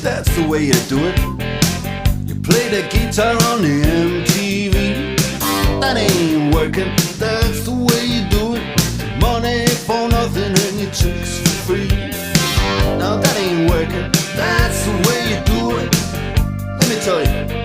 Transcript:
that's the way you do it. You play the guitar on the MTV. That ain't working, that's the way you do it. Money for nothing and your chicks for free. Now that ain't working, that's the way you do it. Let me tell you,